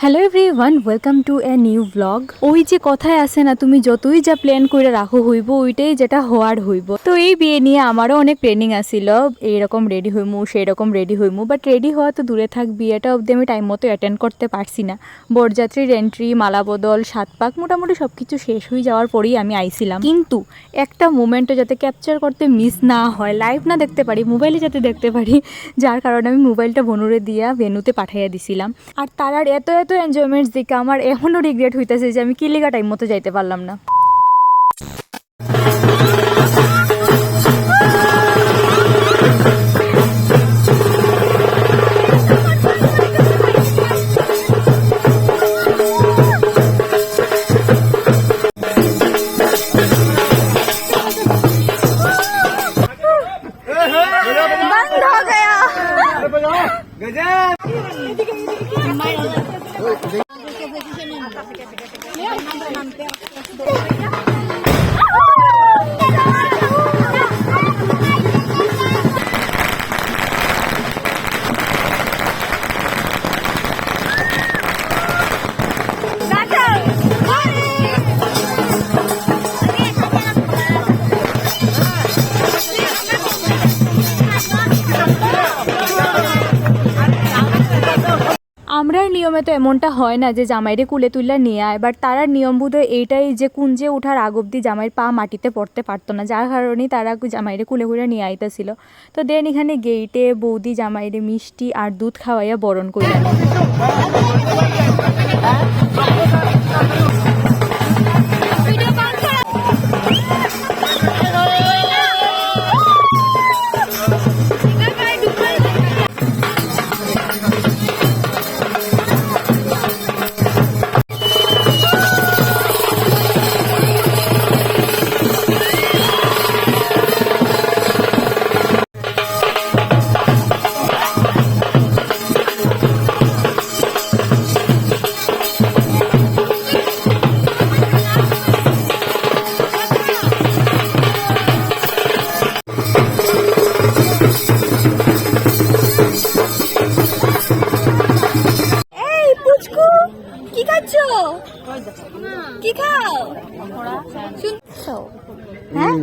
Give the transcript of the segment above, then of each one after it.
Hello everyone, welcome to a new blog. ওই যে কথায় আছে না, তুমি যতই যা প্ল্যান করে রাখো হইব ওইটাই যেটা হওয়ার হইব। তো এই বিয়ে নিয়ে আমারও অনেক প্ল্যানিং আসিল, এইরকম রেডি হইমু সেই রকম রেডি হইমু, বাট রেডি হওয়া তো দূরে থাক, বিয়েটা অবধি আমি টাইম মতো অ্যাটেন্ড করতে পারছি না। বরযাত্রীর এন্ট্রি, মালা বদল, সাত পাক মোটামুটি সব কিছু শেষ হয়ে যাওয়ার পরেই আমি আইছিলাম। কিন্তু একটা মোমেন্টও যাতে ক্যাপচার করতে মিস না হয়, লাইভ না দেখতে পারি, মোবাইলে যাতে দেখতে পারি, যার কারণে আমি মোবাইলটা বনুরে দিয়া ভেনুতে পাঠাইয়া দিছিলাম। আর তারার এত এত এনজয়মেন্টস দেখে আমার এখনও রিগ্রেট হইতেছে যে আমি কিলিগা টাইম মতো যাইতে পারলাম না। बंद हो गया। আমরার নিয়মে তো এমনটা হয় না যে জামাইরে কুলে তুললা নিয়ে আয়, বাট তারার নিয়ম বোধহয় এইটাই যে কুঞ্জে ওঠার আগ অব্দি জামাইয়ের পা মাটিতে পড়তে পারতো না, যার কারণেই তারা জামাইরে কুলে কুলে নিয়ে আইতেছিল। তো দেন এখানে গেইটে বৌদি জামাইরে মিষ্টি আর দুধ খাওয়াইয়া বরণ করিয়া কি খাচ্ছ? কি খাও? শুনছো? হ্যাঁ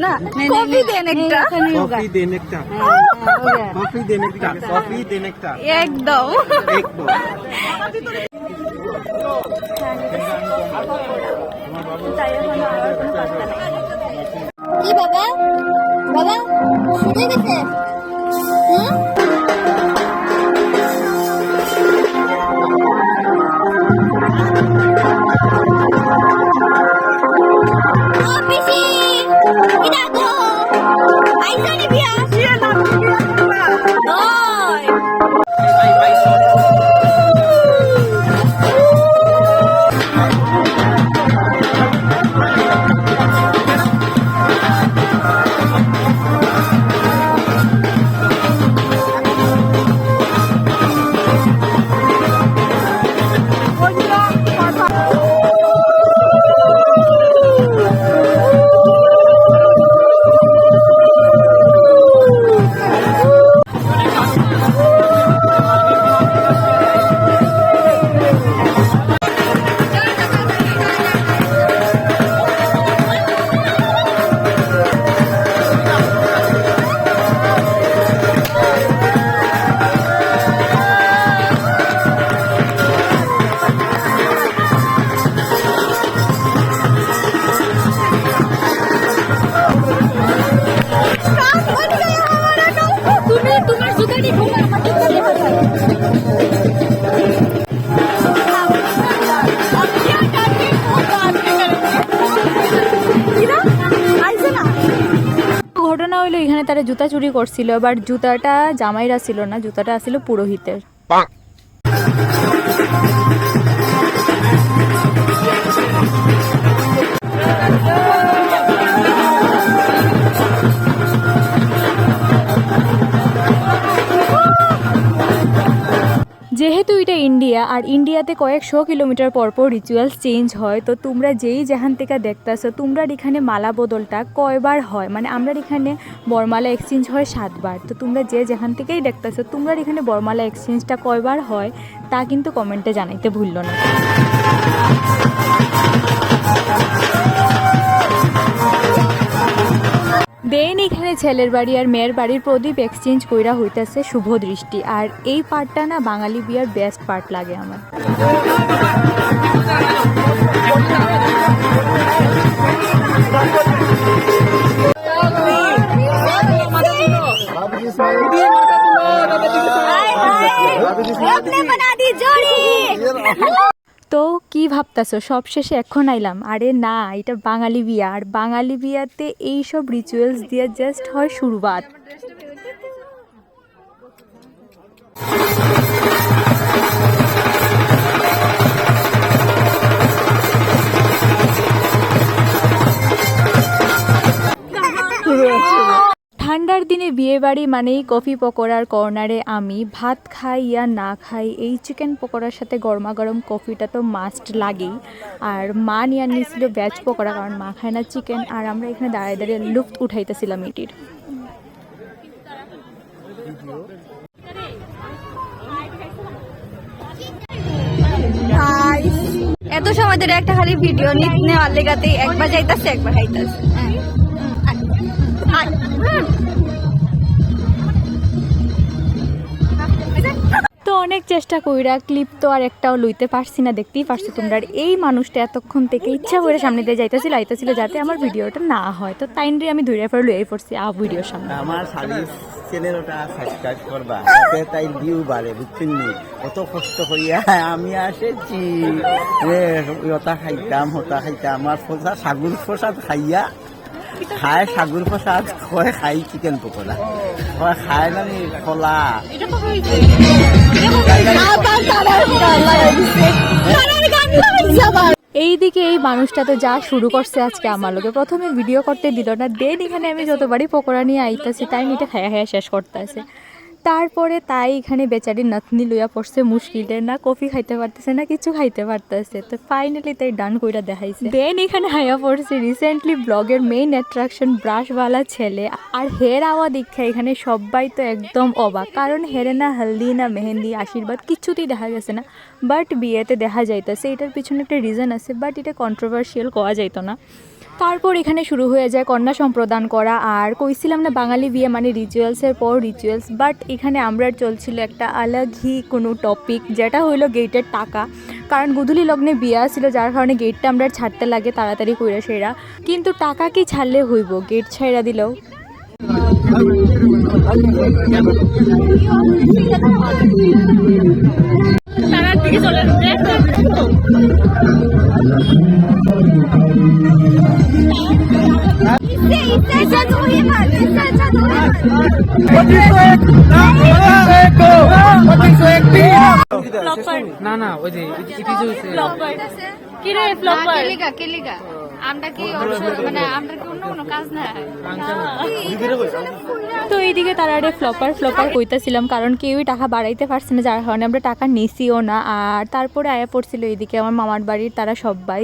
না, কফি দেন একটা, कॉफी देने का कॉफी देने का कॉफी देने का একদম। एकदम কি বাবা বাবা শুনে গেছে ঘটনা হইলো এখানে তারা জুতা চুরি করছিল, বাট জুতাটা জামাইরা ছিল না, জুতাটা আসছিল পুরোহিতের। যেহেতু এটা ইন্ডিয়া আর ইন্ডিয়াতে কয়েকশো কিলোমিটার পর পর রিচুয়ালস চেঞ্জ হয়, তো তোমরা যেই যেখান থেকে দেখতেছো তোমরা এখানে মালা বদলটা কয়বার হয়, মানে আমরা এখানে বরমালা এক্সচেঞ্জ হয় 7 বার। তো তোমরা যে যেখান থেকেই দেখতেছো তোমরা এখানে বরমালা এক্সচেঞ্জটা কয়বার হয় তা কিন্তু কমেন্টে জানাইতে ভুললো না। দেন এখানে ছেলের বাড়ি আর মেয়ের বাড়ির প্রদীপ এক্সচেঞ্জ কইরা হইতাছে শুভ দৃষ্টি। আর এই পার্টটা না বাঙালি বিয়ার বেস্ট পার্ট লাগে আমার। তো কি ভাবতাছো সবশেষে এখন আইলাম? আরে না, এটা বাঙালি বিয়া, আর বাঙালি বিয়াতে এইসব রিচুয়ালস দিয়ে জাস্ট হয় শুরুয়াত। ঠান্ডার দিনে বিয়ে বাড়ি মানেই কফি পকোড়ার কর্নারে আমি ভাত খাই ইয়া না খাই, এই চিকেন পকোড়ার সাথে গরমা গরম কফিটা তো মাস্ট লাগেই। আর মা নিয়ে নিয়েছিল ভেজ পকোড়া, কারণ মা খায় না চিকেন, আর আমরা এখানে দাঁড়িয়ে দাঁড়িয়ে লুফত উঠাইতেছিলাম এটির। এত সময় ধরে একটা খালি ভিডিও নেওয়ার লেগাতে একবার যাইতাছে একবার খাইতাছে। তো অনেক চেষ্টা কইরা ক্লিপ তো আর একটাও লইতে পারছি না, দেখতেই পারছো তোমরা। আর এই মানুষটা এতক্ষণ থেকে ইচ্ছা করে সামনে দিয়ে যাইতেছিল আইতেছিল যাতে আমার ভিডিওটা না হয়, তো তাইনরে আমি ধরে ফেলে লইয়াই পড়ছি ভিডিওর সামনে। আমার সার্ভিস চ্যানেলটা সাবস্ক্রাইব করবা, যাতে তাই ভিউ বাড়ে, বুঝছেন নি? কত কষ্ট করিয়া আমি আসেছি, ওটা খাইতাম হতা খাইতাম, আমার সাগুর প্রসাদ খাইয়া খায় সাগুর প্রসাদ, কয় খাই চিকেন পকোড়া, কয় খায় না কলা। এইদিকে এই মানুষটা তো যা শুরু করছে আজকে আমার লোকে, প্রথমে ভিডিও করতে দিল না, দেন এখানে আমি যতবারই পকোড়া নিয়ে আইতাছি তাই এটা খায়া খায়া শেষ করতে আছে। তারপরে তাই এখানে বেচারি নাতনি লইয়া পড়ছে মুশকিলে, না কফি খাইতে পারতেছে না কিছু খাইতে পারতেছে। তো ফাইনালি তাই ডান কইরা দেখাইছে। দেন এখানে হাইয়া পড়ছে রিসেন্টলি ব্লগের মেইন অ্যাট্রাকশন ব্রাশওয়ালা ছেলে, আর হের আওয়া দীক্ষা এখানে সবাই তো একদম অবাক, কারণ হেরে না হলদি না মেহেন্দি আশীর্বাদ কিছুতেই দেখা গেছে না, বাট বিয়েতে দেখা যাইতেছে। এটার পিছনে একটা রিজন আছে, বাট এটা কন্ট্রোভার্সিয়াল করা যাইতো না। তারপর এখানে শুরু হয়ে যায় কন্যা সম্প্রদান করা, আর কইছিলাম না বাঙালি বিয়ে মানে রিচুয়ালসের পর রিচুয়ালস, বাট এখানে আমরা চলছিল একটা আলাগই কোনো টপিক, যেটা হইলো গেটের টাকা। কারণ গুধুলি লগ্নে বিয়া ছিল, যার কারণে গেটটা আমরা ছাড়তে লাগে তাড়াতাড়ি কইরা সেরা, কিন্তু টাকা কি ছাড়লে হইব, গেট ছাইরা দিলেও। না না ওই যে কি রে ফ্লপার কেলিগা আমরা কি মানে আমরা কি অন্য কোনো কাজ না। তো এইদিকে তারা ফ্লপার কইতাছিলাম, কারণ কেউই টাকা বাড়াইতে পারছে না, যার কারণে আমরা টাকা নিছিও না। আর তারপরে আয়া পড়ছিল এইদিকে আমার মামার বাড়ির তারা সবাই,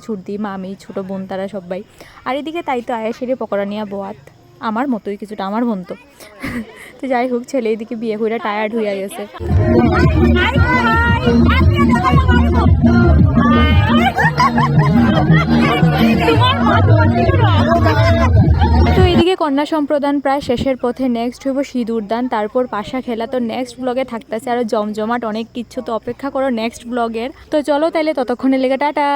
ছুরদি মামি ছোট বোন তারা সবাই। আর এদিকে তাই তো আয়া সেরে পকোড়া নিয়ে বোয়াত, আমার মতোই কিছুটা, আমার বোন তো। তো যাই হোক, ছেলে এদিকে বিয়ে করে টায়ার্ড হইয়া গেছে। তো এদিকে কন্যা সম্প্রদান প্রায় শেষের পথে, নেক্সট হইব সিঁদুরদান, তারপর পাশা খেলা। তো নেক্সট ব্লগে থাকতেছে আরো জমজমাট অনেক কিছু, তো অপেক্ষা করো নেক্সট ব্লগের। তো চলো তাইলে ততক্ষণে লেগে টাটা।